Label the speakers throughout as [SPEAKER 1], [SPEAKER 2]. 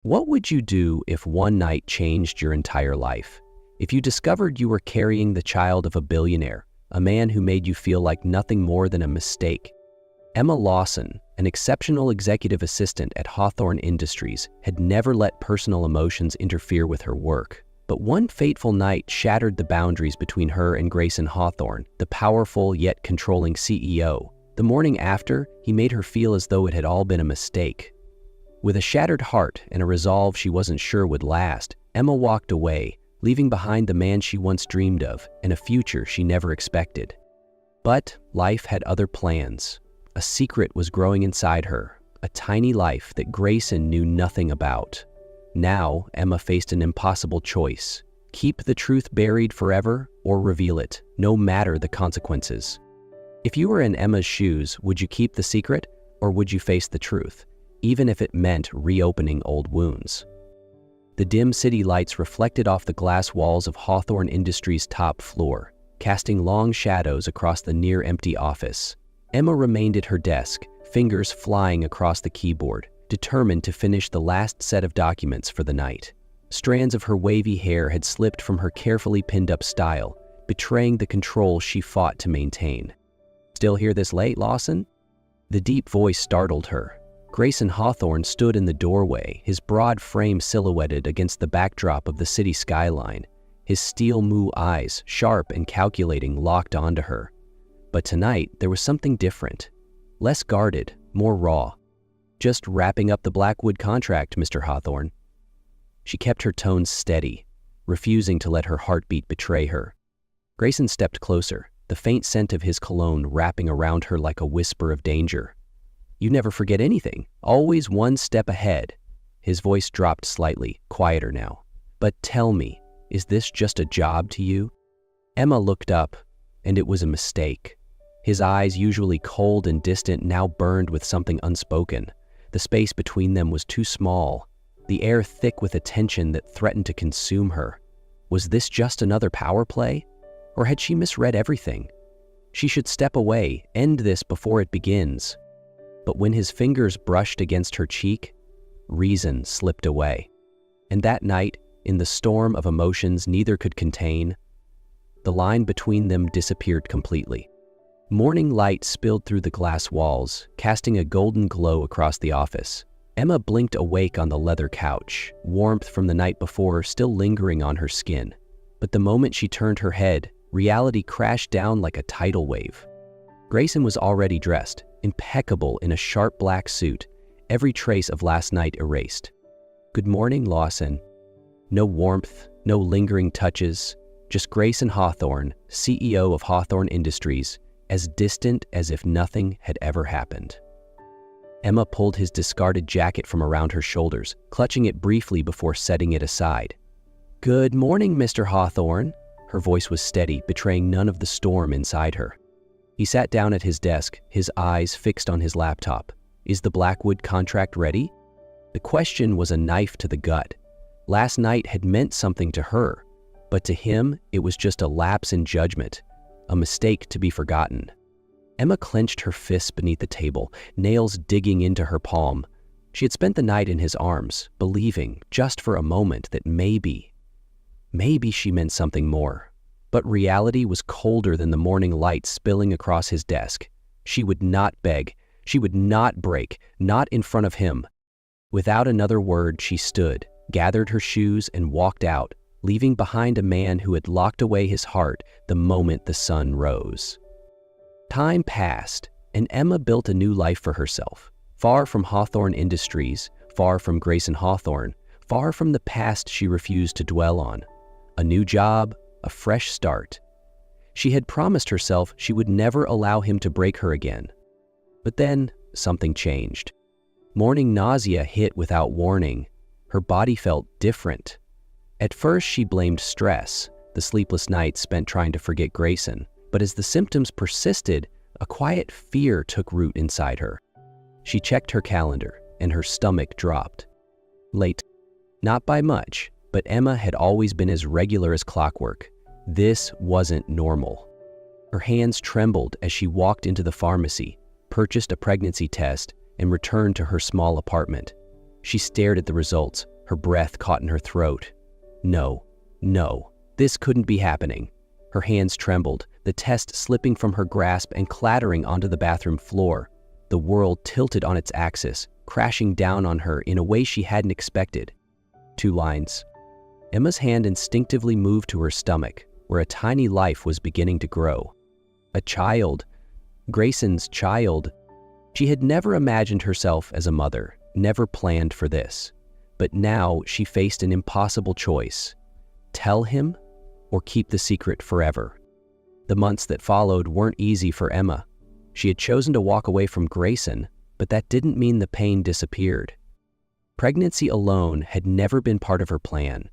[SPEAKER 1] What would you do if one night changed your entire life? If you discovered you were carrying the child of a billionaire, a man who made you feel like nothing more than a mistake? Emma Lawson, an exceptional executive assistant at Hawthorne Industries, had never let personal emotions interfere with her work. But one fateful night shattered the boundaries between her and Grayson Hawthorne, the powerful yet controlling CEO. The morning after, he made her feel as though it had all been a mistake. With a shattered heart and a resolve she wasn't sure would last, Emma walked away, leaving behind the man she once dreamed of and a future she never expected. But life had other plans. A secret was growing inside her, a tiny life that Grayson knew nothing about. Now, Emma faced an impossible choice: keep the truth buried forever or reveal it, no matter the consequences. If you were in Emma's shoes, would you keep the secret or would you face the truth, even if it meant reopening old wounds? The dim city lights reflected off the glass walls of Hawthorne Industries' top floor, casting long shadows across the near-empty office. Emma remained at her desk, fingers flying across the keyboard, determined to finish the last set of documents for the night. Strands of her wavy hair had slipped from her carefully pinned-up style, betraying the control she fought to maintain. "Still here this late, Lawson?" The deep voice startled her. Grayson Hawthorne stood in the doorway, his broad frame silhouetted against the backdrop of the city skyline, his steel-blue eyes, sharp and calculating, locked onto her. But tonight, there was something different. Less guarded, more raw. "Just wrapping up the Blackwood contract, Mr. Hawthorne." She kept her tone steady, refusing to let her heartbeat betray her. Grayson stepped closer, the faint scent of his cologne wrapping around her like a whisper of danger. "You never forget anything, always one step ahead." His voice dropped slightly, quieter now. "But tell me, is this just a job to you?" Emma looked up, and it was a mistake. His eyes, usually cold and distant, now burned with something unspoken. The space between them was too small, the air thick with a tension that threatened to consume her. Was this just another power play? Or had she misread everything? She should step away, end this before it begins. But when his fingers brushed against her cheek, reason slipped away. And that night, in the storm of emotions neither could contain, the line between them disappeared completely. Morning light spilled through the glass walls, casting a golden glow across the office. Emma blinked awake on the leather couch, warmth from the night before still lingering on her skin. But the moment she turned her head, reality crashed down like a tidal wave. Grayson was already dressed, impeccable in a sharp black suit, every trace of last night erased. "Good morning, Lawson." No warmth, no lingering touches, just Grayson Hawthorne, CEO of Hawthorne Industries, as distant as if nothing had ever happened. Emma pulled his discarded jacket from around her shoulders, clutching it briefly before setting it aside. "Good morning, Mr. Hawthorne." Her voice was steady, betraying none of the storm inside her. He sat down at his desk, his eyes fixed on his laptop. "Is the Blackwood contract ready?" The question was a knife to the gut. Last night had meant something to her, but to him it was just a lapse in judgment, a mistake to be forgotten. Emma clenched her fists beneath the table, nails digging into her palm. She had spent the night in his arms, believing, just for a moment, that maybe she meant something more. But reality was colder than the morning light spilling across his desk. She would not beg. She would not break, not in front of him. Without another word, she stood, gathered her shoes, and walked out, leaving behind a man who had locked away his heart the moment the sun rose. Time passed, and Emma built a new life for herself, far from Hawthorne Industries, far from Grayson Hawthorne, far from the past she refused to dwell on. A new job, a fresh start. She had promised herself she would never allow him to break her again. But then, something changed. Morning nausea hit without warning. Her body felt different. At first, she blamed stress, the sleepless nights spent trying to forget Grayson. But as the symptoms persisted, a quiet fear took root inside her. She checked her calendar, and her stomach dropped. Late. Not by much, but Emma had always been as regular as clockwork. This wasn't normal. Her hands trembled as she walked into the pharmacy, purchased a pregnancy test, and returned to her small apartment. She stared at the results, her breath caught in her throat. No, this couldn't be happening. Her hands trembled, the test slipping from her grasp and clattering onto the bathroom floor. The world tilted on its axis, crashing down on her in a way she hadn't expected. 2 lines. Emma's hand instinctively moved to her stomach, where a tiny life was beginning to grow. A child. Grayson's child. She had never imagined herself as a mother, never planned for this. But now she faced an impossible choice. Tell him or keep the secret forever. The months that followed weren't easy for Emma. She had chosen to walk away from Grayson, but that didn't mean the pain disappeared. Pregnancy alone had never been part of her plan.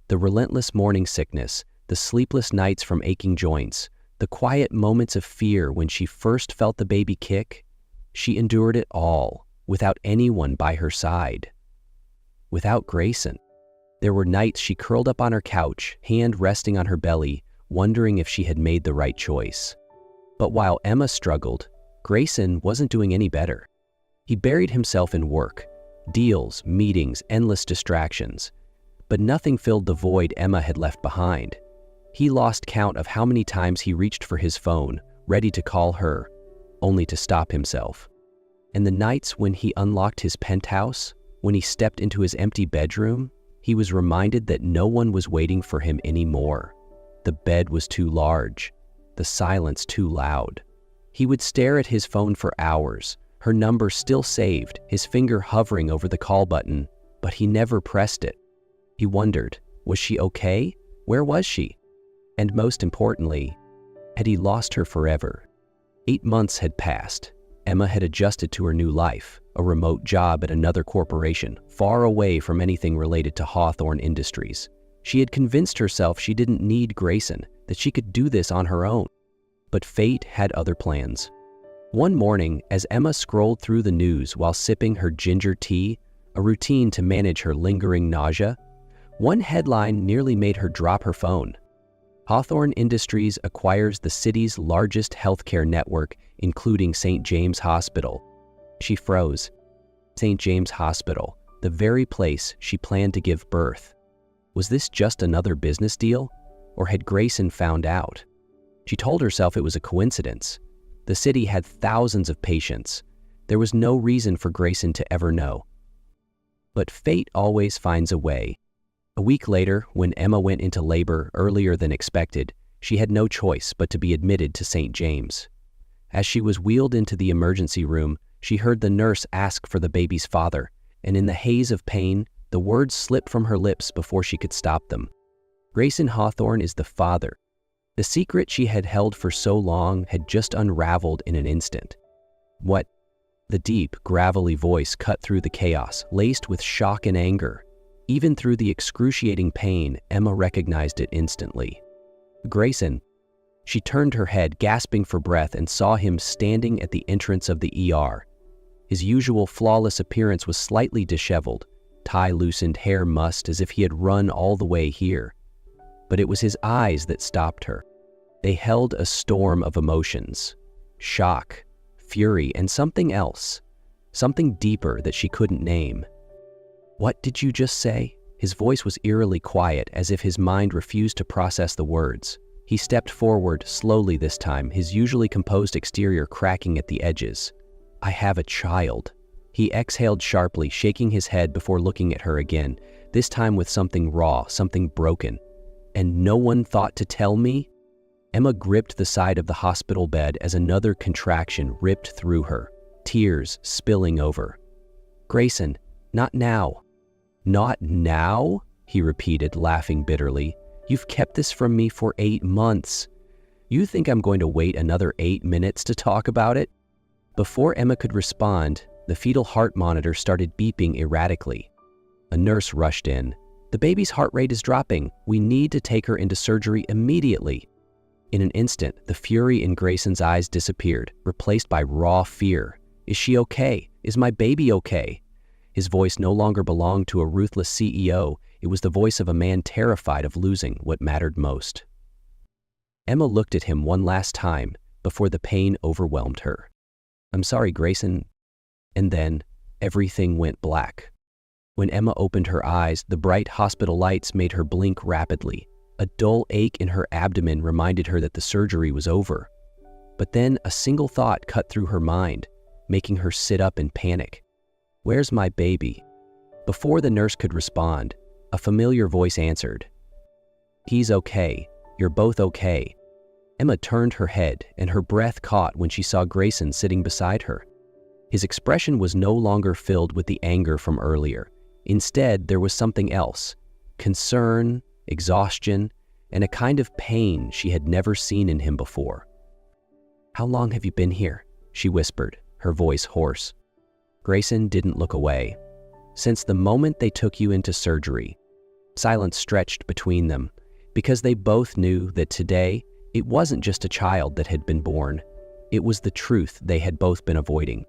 [SPEAKER 1] The relentless morning sickness, the sleepless nights from aching joints, the quiet moments of fear when she first felt the baby kick, she endured it all, without anyone by her side. Without Grayson. There were nights she curled up on her couch, hand resting on her belly, wondering if she had made the right choice. But while Emma struggled, Grayson wasn't doing any better. He buried himself in work, deals, meetings, endless distractions. But nothing filled the void Emma had left behind. He lost count of how many times he reached for his phone, ready to call her, only to stop himself. And the nights when he unlocked his penthouse, when he stepped into his empty bedroom, he was reminded that no one was waiting for him anymore. The bed was too large, the silence too loud. He would stare at his phone for hours, her number still saved, his finger hovering over the call button, but he never pressed it. He wondered, was she okay? Where was she? And most importantly, had he lost her forever? 8 months had passed. Emma had adjusted to her new life, a remote job at another corporation, far away from anything related to Hawthorne Industries. She had convinced herself she didn't need Grayson, that she could do this on her own. But fate had other plans. One morning, as Emma scrolled through the news while sipping her ginger tea, a routine to manage her lingering nausea, one headline nearly made her drop her phone. Hawthorne Industries acquires the city's largest healthcare network, including St. James Hospital. She froze. St. James Hospital, the very place she planned to give birth. Was this just another business deal? Or had Grayson found out? She told herself it was a coincidence. The city had thousands of patients. There was no reason for Grayson to ever know. But fate always finds a way. A week later, when Emma went into labor earlier than expected, she had no choice but to be admitted to St. James. As she was wheeled into the emergency room, she heard the nurse ask for the baby's father, and in the haze of pain, the words slipped from her lips before she could stop them. Grayson Hawthorne is the father. The secret she had held for so long had just unraveled in an instant. What? The deep, gravelly voice cut through the chaos, laced with shock and anger. Even through the excruciating pain, Emma recognized it instantly. Grayson. She turned her head, gasping for breath, and saw him standing at the entrance of the ER. His usual flawless appearance was slightly disheveled, tie loosened, hair mussed as if he had run all the way here. But it was his eyes that stopped her. They held a storm of emotions. Shock, fury, and something else. Something deeper that she couldn't name. "What did you just say?" His voice was eerily quiet, as if his mind refused to process the words. He stepped forward, slowly this time, his usually composed exterior cracking at the edges. "I have a child." He exhaled sharply, shaking his head before looking at her again, this time with something raw, something broken. "And no one thought to tell me?" Emma gripped the side of the hospital bed as another contraction ripped through her, tears spilling over. "Grayson, not now." "Not now?" he repeated, laughing bitterly. "You've kept this from me for 8 months. You think I'm going to wait another 8 minutes to talk about it?" Before Emma could respond, the fetal heart monitor started beeping erratically. A nurse rushed in. "The baby's heart rate is dropping. We need to take her into surgery immediately." In an instant, the fury in Grayson's eyes disappeared, replaced by raw fear. "Is she okay? Is my baby okay?" His voice no longer belonged to a ruthless CEO. It was the voice of a man terrified of losing what mattered most. Emma looked at him one last time before the pain overwhelmed her. "I'm sorry, Grayson." And then everything went black. When Emma opened her eyes, the bright hospital lights made her blink rapidly. A dull ache in her abdomen reminded her that the surgery was over. But then a single thought cut through her mind, making her sit up in panic. "Where's my baby?" Before the nurse could respond, a familiar voice answered. "He's okay. You're both okay." Emma turned her head, and her breath caught when she saw Grayson sitting beside her. His expression was no longer filled with the anger from earlier. Instead, there was something else: concern, exhaustion, and a kind of pain she had never seen in him before. "How long have you been here?" she whispered, her voice hoarse. Grayson didn't look away. "Since the moment they took you into surgery." Silence stretched between them, because they both knew that today it wasn't just a child that had been born. It was the truth they had both been avoiding.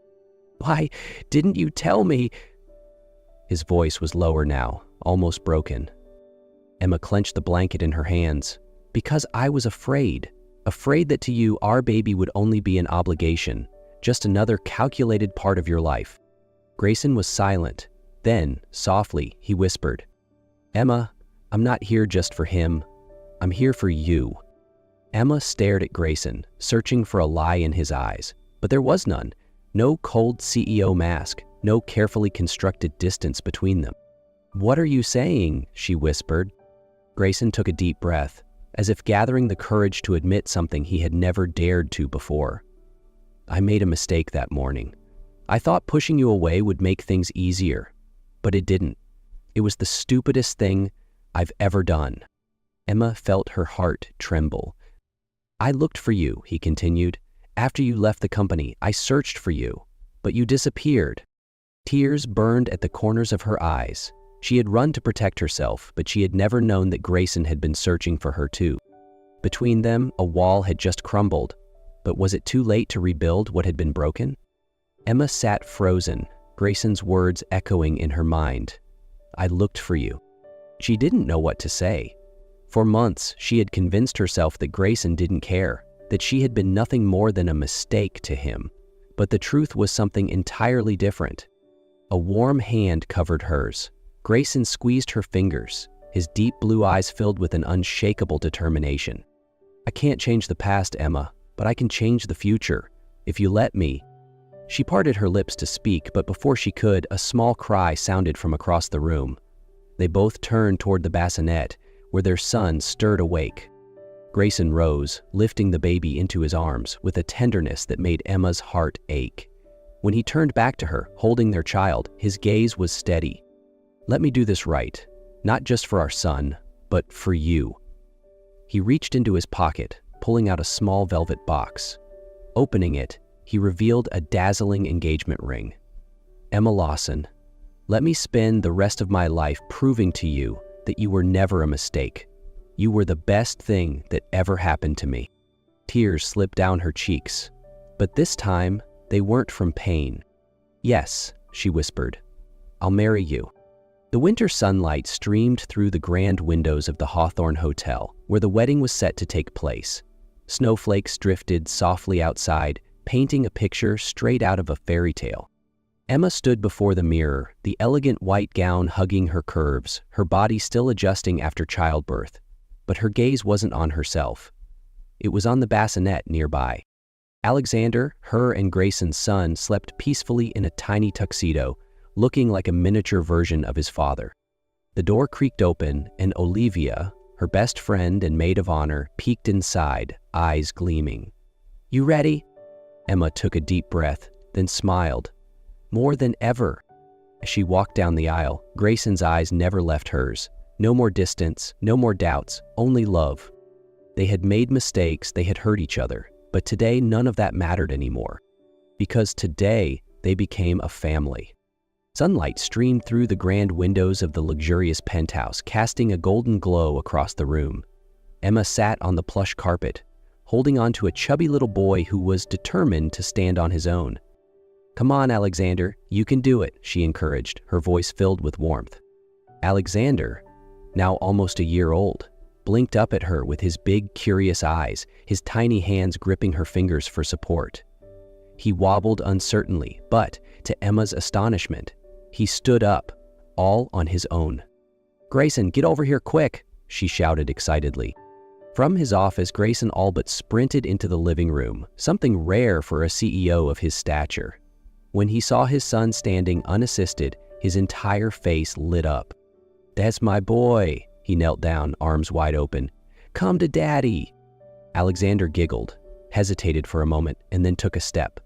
[SPEAKER 1] "Why didn't you tell me?" His voice was lower now, almost broken. Emma clenched the blanket in her hands. "Because I was afraid that to you our baby would only be an obligation, just another calculated part of your life." Grayson was silent. Then, softly, he whispered, "Emma, I'm not here just for him. I'm here for you." Emma stared at Grayson, searching for a lie in his eyes, but there was none. No cold CEO mask, no carefully constructed distance between them. "What are you saying?" she whispered. Grayson took a deep breath, as if gathering the courage to admit something he had never dared to before. "I made a mistake that morning. I thought pushing you away would make things easier, but it didn't. It was the stupidest thing I've ever done." Emma felt her heart tremble. "I looked for you," he continued. "After you left the company, I searched for you, but you disappeared." Tears burned at the corners of her eyes. She had run to protect herself, but she had never known that Grayson had been searching for her too. Between them, a wall had just crumbled, but was it too late to rebuild what had been broken? Emma sat frozen, Grayson's words echoing in her mind. "I looked for you." She didn't know what to say. For months, she had convinced herself that Grayson didn't care, that she had been nothing more than a mistake to him. But the truth was something entirely different. A warm hand covered hers. Grayson squeezed her fingers, his deep blue eyes filled with an unshakable determination. "I can't change the past, Emma, but I can change the future, if you let me." She parted her lips to speak, but before she could, a small cry sounded from across the room. They both turned toward the bassinet, where their son stirred awake. Grayson rose, lifting the baby into his arms with a tenderness that made Emma's heart ache. When he turned back to her, holding their child, his gaze was steady. "Let me do this right, not just for our son, but for you." He reached into his pocket, pulling out a small velvet box. Opening it, he revealed a dazzling engagement ring. "Emma Lawson, let me spend the rest of my life proving to you that you were never a mistake. You were the best thing that ever happened to me." Tears slipped down her cheeks, but this time they weren't from pain. "Yes," she whispered, "I'll marry you." The winter sunlight streamed through the grand windows of the Hawthorne Hotel, where the wedding was set to take place. Snowflakes drifted softly outside, painting a picture straight out of a fairy tale. Emma stood before the mirror, the elegant white gown hugging her curves, her body still adjusting after childbirth. But her gaze wasn't on herself. It was on the bassinet nearby. Alexander, her and Grayson's son, slept peacefully in a tiny tuxedo, looking like a miniature version of his father. The door creaked open, and Olivia, her best friend and maid of honor, peeked inside, eyes gleaming. "You ready?" Emma took a deep breath, then smiled. More than ever. As she walked down the aisle, Grayson's eyes never left hers. No more distance, no more doubts, only love. They had made mistakes, they had hurt each other, but today none of that mattered anymore. Because today, they became a family. Sunlight streamed through the grand windows of the luxurious penthouse, casting a golden glow across the room. Emma sat on the plush carpet, holding on to a chubby little boy who was determined to stand on his own. "Come on, Alexander, you can do it," she encouraged, her voice filled with warmth. Alexander, now almost a year old, blinked up at her with his big, curious eyes, his tiny hands gripping her fingers for support. He wobbled uncertainly, but, to Emma's astonishment, he stood up, all on his own. "Grayson, get over here quick," she shouted excitedly. From his office, Grayson all but sprinted into the living room, something rare for a CEO of his stature. When he saw his son standing unassisted, his entire face lit up. "That's my boy." He knelt down, arms wide open. "Come to Daddy." Alexander giggled, hesitated for a moment, and then took a step.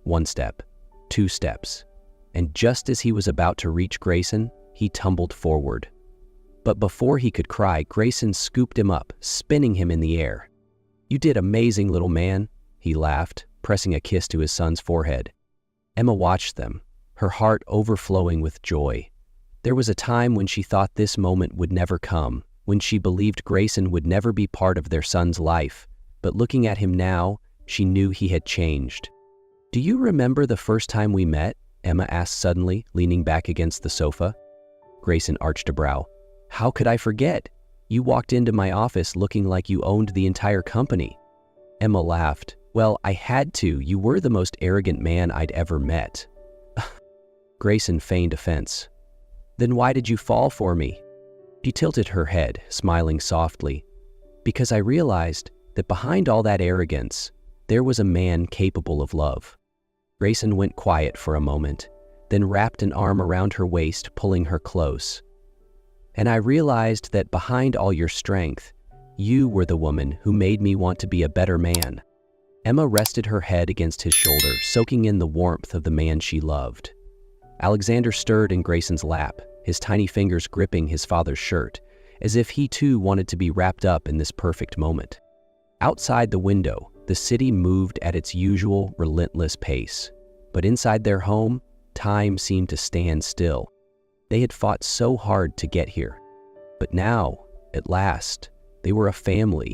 [SPEAKER 1] 1 step, 2 steps. And just as he was about to reach Grayson, he tumbled forward. But before he could cry, Grayson scooped him up, spinning him in the air. "You did amazing, little man," he laughed, pressing a kiss to his son's forehead. Emma watched them, her heart overflowing with joy. There was a time when she thought this moment would never come, when she believed Grayson would never be part of their son's life. But looking at him now, she knew he had changed. "Do you remember the first time we met?" Emma asked suddenly, leaning back against the sofa. Grayson arched a brow. "How could I forget? You walked into my office looking like you owned the entire company." Emma laughed. "Well, I had to. You were the most arrogant man I'd ever met." Grayson feigned offense. "Then why did you fall for me?" She tilted her head, smiling softly. "Because I realized that behind all that arrogance, there was a man capable of love." Grayson went quiet for a moment, then wrapped an arm around her waist, pulling her close. "And I realized that behind all your strength, you were the woman who made me want to be a better man." Emma rested her head against his shoulder, soaking in the warmth of the man she loved. Alexander stirred in Grayson's lap, his tiny fingers gripping his father's shirt, as if he too wanted to be wrapped up in this perfect moment. Outside the window, the city moved at its usual relentless pace. But inside their home, time seemed to stand still. They had fought so hard to get here. But now, at last, they were a family,